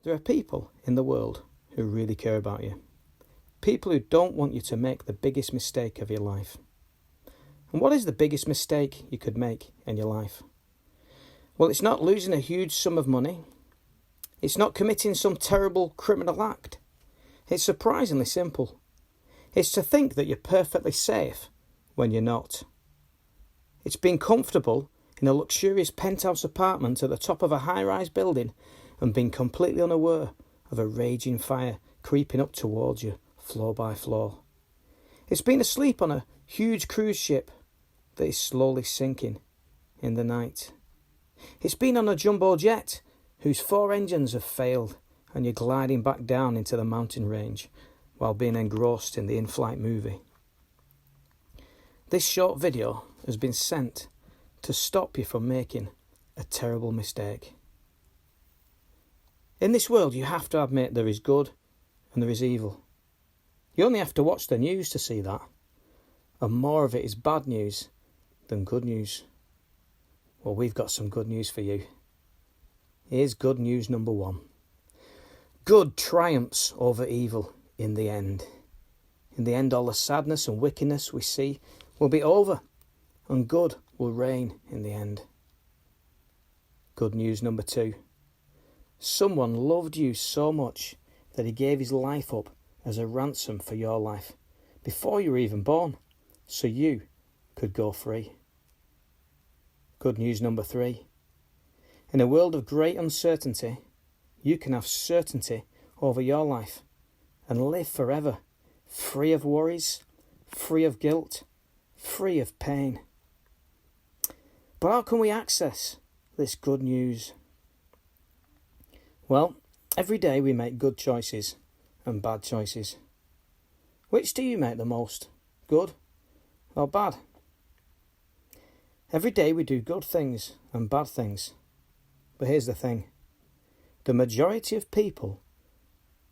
There are people in the world who really care about you. People who don't want you to make the biggest mistake of your life. And what is the biggest mistake you could make in your life? Well, it's not losing a huge sum of money. It's not committing some terrible criminal act. It's surprisingly simple. It's to think that you're perfectly safe when you're not. It's being comfortable in a luxurious penthouse apartment at the top of a high-rise building and being completely unaware of a raging fire creeping up towards you, floor by floor. It's being asleep on a huge cruise ship that is slowly sinking in the night. It's been on a jumbo jet whose 4 engines have failed and you're gliding back down into the mountain range while being engrossed in the in-flight movie. This short video has been sent to stop you from making a terrible mistake. In this world, you have to admit there is good and there is evil. You only have to watch the news to see that. And more of it is bad news than good news. Well, we've got some good news for you. Here's good news number 1. Good triumphs over evil in the end. In the end, all the sadness and wickedness we see will be over, and good will reign in the end. Good news number 2. Someone loved you so much that he gave his life up as a ransom for your life before you were even born, so you could go free. Good news number 3. In a world of great uncertainty, you can have certainty over your life and live forever, free of worries, free of guilt, free of pain. But how can we access this good news? Well, every day we make good choices and bad choices. Which do you make the most, good or bad? Every day we do good things and bad things. But here's the thing. The majority of people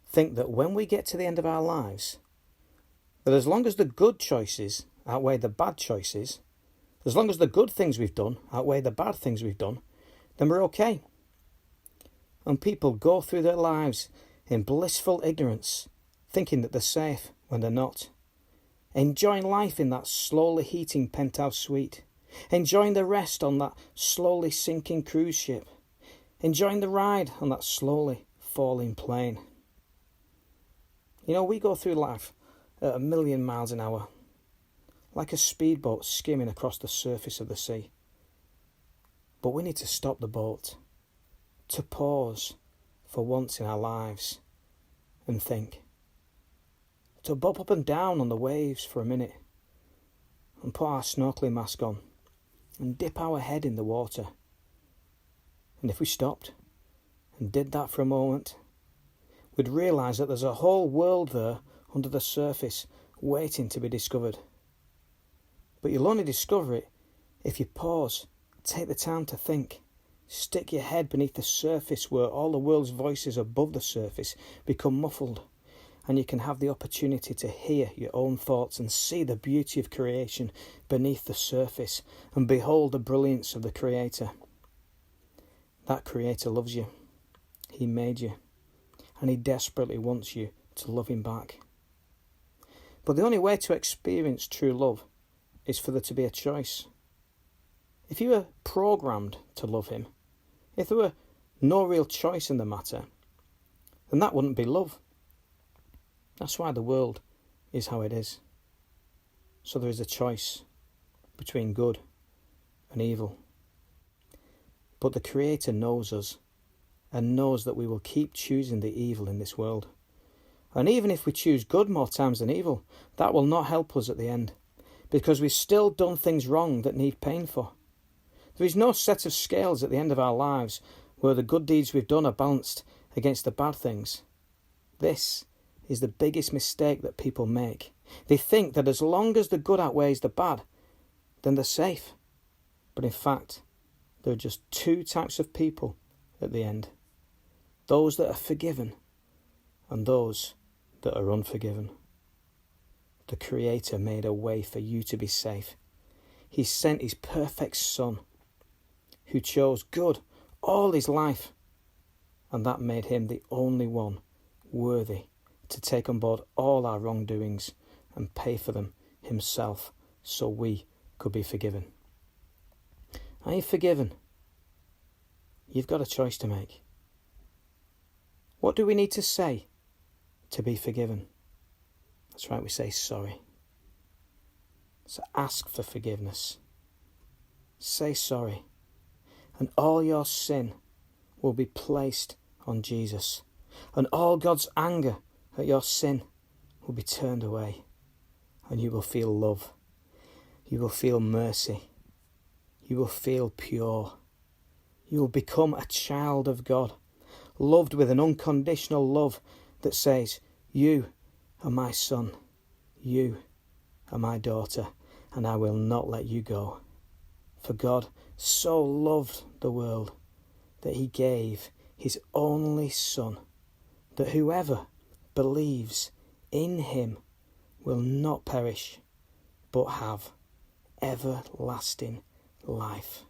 think that when we get to the end of our lives, that as long as the good choices outweigh the bad choices, as long as the good things we've done outweigh the bad things we've done, then we're okay. And people go through their lives in blissful ignorance, thinking that they're safe when they're not. Enjoying life in that slowly heating penthouse suite. Enjoying the rest on that slowly sinking cruise ship. Enjoying the ride on that slowly falling plane. You know, we go through life at 1,000,000 miles an hour, like a speedboat skimming across the surface of the sea. But we need to stop the boat, to pause for once in our lives and think, to bob up and down on the waves for a minute and put our snorkeling mask on and dip our head in the water. And if we stopped and did that for a moment, we'd realise that there's a whole world there under the surface waiting to be discovered. But you'll only discover it if you pause, take the time to think, stick your head beneath the surface where all the world's voices above the surface become muffled, and you can have the opportunity to hear your own thoughts and see the beauty of creation beneath the surface and behold the brilliance of the Creator. That Creator loves you. He made you, and He desperately wants you to love Him back. But the only way to experience true love is for there to be a choice. If you were programmed to love Him, if there were no real choice in the matter, then that wouldn't be love. That's why the world is how it is. So there is a choice between good and evil. But the Creator knows us and knows that we will keep choosing the evil in this world. And even if we choose good more times than evil, that will not help us at the end, because we've still done things wrong that need paying for. There is no set of scales at the end of our lives where the good deeds we've done are balanced against the bad things. This is the biggest mistake that people make. They think that as long as the good outweighs the bad, then they're safe. But in fact, there are just 2 types of people at the end. Those that are forgiven and those that are unforgiven. The Creator made a way for you to be safe. He sent His perfect Son, who chose good all His life, and that made him the only one worthy to take on board all our wrongdoings and pay for them himself so we could be forgiven. Are you forgiven? You've got a choice to make. What do we need to say to be forgiven? That's right, we say sorry. So ask for forgiveness. Say sorry. And all your sin will be placed on Jesus. And all God's anger at your sin will be turned away. And you will feel love. You will feel mercy. You will feel pure. You will become a child of God, loved with an unconditional love that says, you are my son, you are my daughter, and I will not let you go. For God so loved the world that he gave his only Son, that whoever believes in him will not perish, but have everlasting life.